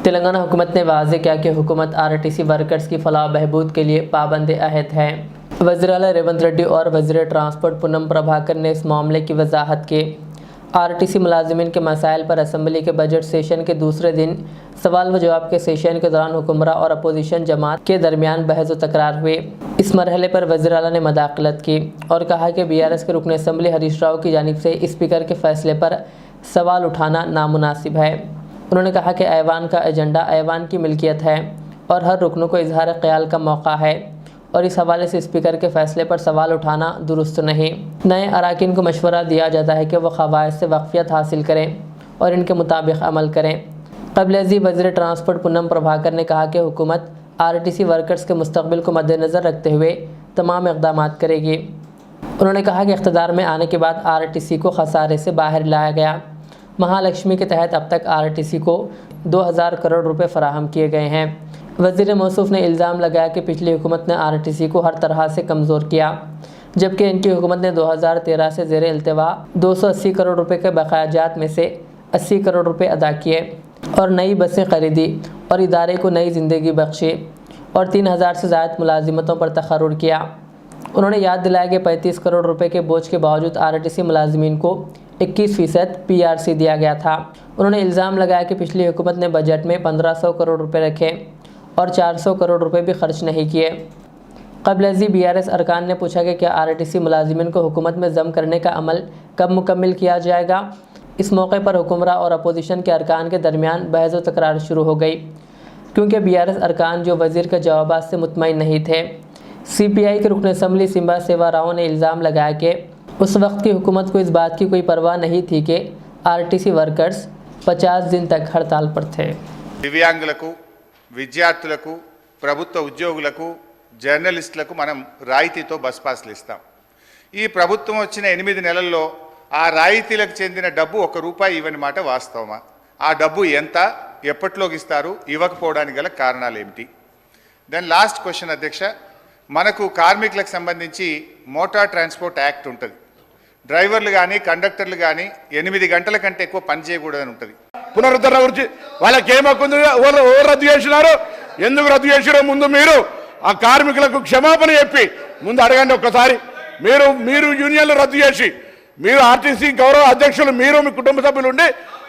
तेलंगाना हुकूमत ने वाज़ेह किया कि हुकूमत RTC वर्कर्स की फलाह बहबूद के लिए पाबंद अहद है। वज़ीर आला रेवंत रेड्डी और वज़ीर ट्रांसपोर्ट पूनम प्रभाकर ने इस मामले की वजाहत की। RTC मुलाजिमीन के मसाइल पर असम्बली के बजट सेशन के दूसरे दिन सवाल व जवाब के सेशन के दौरान हुक्मरां और अपोजिशन जमात के दरमियान बहस व तकरार हुई। इस मरहले पर वज़ीर आला ने मदाखलत की और कहा कि BRS के रुकन असम्बली हरीश राव की जानिब से स्पीकर के फैसले पर सवाल उठाना नामुनासिब है। उन्होंने कहा कि ऐवान का एजेंडा ऐवान की मिल्कियत है और हर रुकनों को इजहार ख्याल का मौका है और इस हवाले से स्पीकर के फैसले पर सवाल उठाना दुरुस्त नहीं। नए अरकान को मशवरा दिया जाता है कि वह क़वायद से वाक़फ़ियत हासिल करें और इनके मुताबिक अमल करें। क़ब्ल-ए-ज़ी वज़ीर ट्रांसपोर्ट पूनम प्रभाकर ने कहा कि हुकूमत RTC वर्कर्स के मुस्तक़बिल को मद्देनज़र रखते हुए तमाम इक़दाम करेगी। उन्होंने कहा कि इक़्तिदार में आने के बाद RTC को खसारे से बाहर लाया गया। महालक्ष्मी के तहत अब तक RTC को 2000 करोड़ रुपए फराहम किए गए हैं। वज़ीर मौसूफ़ ने इल्ज़ाम लगाया कि पिछली हुकूमत ने RTC को हर तरह से कमज़ोर किया, जबकि इनकी हुकूमत ने 2013 से ज़ेर इल्तिवा 280 करोड़ रुपए के बकायाजात में से 80 करोड़ रुपए अदा किए और नई बसें खरीदी और इदारे को नई ज़िंदगी बख्शी और 3000 से ज़ायद मुलाजिमतों पर तक़र्रुर किया। उन्होंने याद दिलाया कि 35 करोड़ रुपए के बोझ के बावजूद RTC मुलाजिमीन को 21% PRC दिया गया था। उन्होंने इल्ज़ाम लगाया कि पिछली हुकूमत ने बजट में 1500 करोड़ रुपए रखे और 400 करोड़ रुपए भी खर्च नहीं किए। क़ब्ल-ए-ज़ी BRS अरकान ने पूछा कि क्या RTC मुलाजिमीन को हुकूमत में ज़म करने का अमल कब मुकम्मिल किया जाएगा। इस मौके पर हुक्मरां और अपोजिशन के अरकान के दरमियान बहस व तकरार शुरू हो गई, क्योंकि BRS अरकान जो वज़ीर के जवाबात से मुतमईन नहीं थे। CPI के रुकन असम्बली सिम्बा सेवा राव ने इल्ज़ाम लगाया कि उस वक्त की हुकूमत को इस बात की कोई परवाह नहीं थी कि RTC वर्कर्स 50 दिन तक हड़ताल पर थे। दिव्यांगुలకు, విద్యార్థులకు, ప్రభుత్వ ఉద్యోగులకు, జర్నలిస్టులకు మనం రాయితీతో బస్ పాస్లు ఇస్తాం. ఈ ప్రభుత్వం వచ్చిన 8 నెలల్లో ఆ రాయితీలకు చెందిన డబ్బు ₹1 ఇవ్వని మాట వాస్తవమా? ఆ డబ్బు ఎంత, ఎప్పటిలోకి ఇస్తారు, ఇవ్వకపోవడానికి గల కారణాలు ఏమిటి? దెన్ లాస్ట్ క్వశ్చన్ అధ్యక్ష, మనకు కార్మికులకు సంబంధించి మోటార్ ట్రాన్స్పోర్ట్ యాక్ట్ ఉంటుంది. డ్రైవర్లు కానీ కండక్టర్లు కానీ 8 గంటల కంటే ఎక్కువ పని చేయకూడదని ఉంటుంది. పునరుద్ధరణ గురించి వాళ్ళకి ఏం హక్కు ఉంది? ఎవరు రద్దు చేసినారు, ఎందుకు రద్దు చేసిరో ముందు మీరు ఆ కార్మికులకు క్షమాపణ చెప్పి ముందు అడగండి ఒక్కసారి. మీరు యూనియన్లు రద్దు చేసి మీరు RTC గౌరవ అధ్యక్షులు మీరు మీ కుటుంబ సభ్యులు ఉండి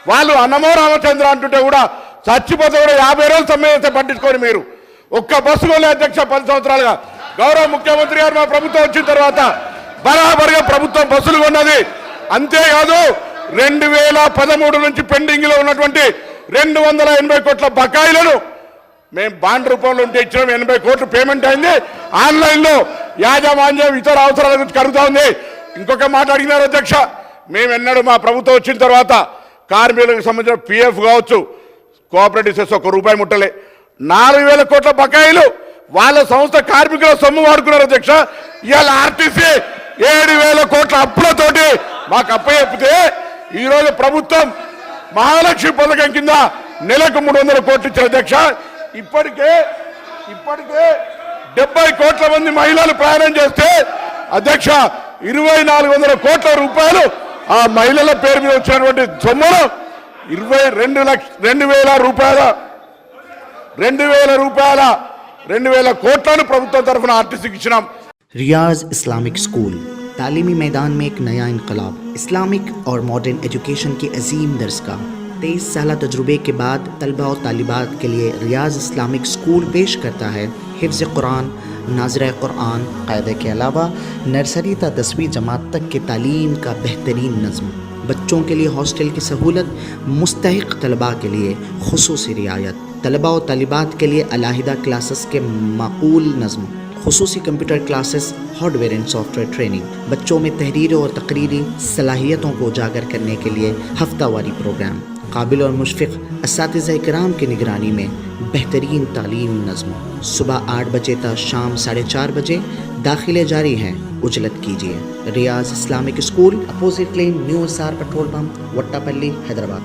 వాళ్ళు అన్నమో రామచంద్ర అంటుంటే కూడా చచ్చిపోతే కూడా 50 రోజులు సమ్మె పట్టించుకొని మీరు ఒక్క బస్సు కొనే అధ్యక్ష 10 సంవత్సరాలుగా గౌరవ ముఖ్యమంత్రి గారు మా ప్రభుత్వం వచ్చిన తర్వాత బరాబర్గా ప్రభుత్వం బస్సులు కొన్నది. అంతేకాదు 2013 నుంచి పెండింగ్లో ఉన్నటువంటి 280 కోట్ల బకాయిలను మేము బాండ్ రూపంలో ఉంటే ఇచ్చినాం. 80 కోట్లు పేమెంట్ అయింది. ఆన్లైన్లో యాజమాన్యం ఇతర అవసరాల గురించి కలుగుతా ఉంది. ఇంకొక మాట అడిగినారు అధ్యక్ష, మేము ఎన్నడూ మా ప్రభుత్వం వచ్చిన తర్వాత కార్మికులకు సంబంధించిన PF కావచ్చు, కోఆపరేటివ్ సెస్ ₹1 ముట్టలే. 4000 కోట్ల బకాయిలు వాళ్ళ సంస్థ కార్మికుల సొమ్ము వాడుకున్నారు అధ్యక్ష. ఇవాళ RTC 7000 కోట్ల అప్పులతోటి మాకు అప్పచెప్పితే ఈరోజు ప్రభుత్వం మహాలక్ష్మి పథకం కింద నెలకు 300 కోట్లు ఇచ్చారు అధ్యక్ష. ఇప్పటికే 70 కోట్ల మంది మహిళలు ప్రయాణం చేస్తే అధ్యక్ష 2400 కోట్ల రూపాయలు ఆ మహిళల పేరు మీద వచ్చినటువంటి సొమ్మును 2000 కోట్లను ప్రభుత్వం తరఫున RTCకి ఇచ్చినాం. रियाज इस्लामिक स्कूल तालीमी मैदान में एक नया इनकलाब, इस्लामिक और मॉडर्न एजुकेशन की अजीम दरसगाह। 23 साल तजुर्बे के बाद तलबा और तालिबात के लिए रियाज इस्लामिक स्कूल पेश करता है हिफ्ज़ कुरान, नाज़िरा कुरान क़ायदे के अलावा नर्सरी ta 10वीं जमात तक के तालीम का बेहतरीन नज़्म। बच्चों के लिए हॉस्टल की सहूलत, मुस्तहिक़ तलबा के लिए खुसूसी रियायत, तलबा और तालिबात के लिए अलहदा क्लासेस के माकूल नज़्म, खुसूसी computer classes, hardware and software training, बच्चों में तहरीर और तकरीरी सलाहियतों को उजागर करने के लिए हफ्तावारी प्रोग्राम, काबिल और मुशफ़िक़ असातिज़ा इकराम की निगरानी में बेहतरीन तालीम नज़्म। सुबह 8 बजे तक शाम 4:30 बजे दाखिले जारी हैं, उजलत कीजिए। Riyaz Islamic school, opposite lane, new SR petrol pump, Wattepally, Hyderabad.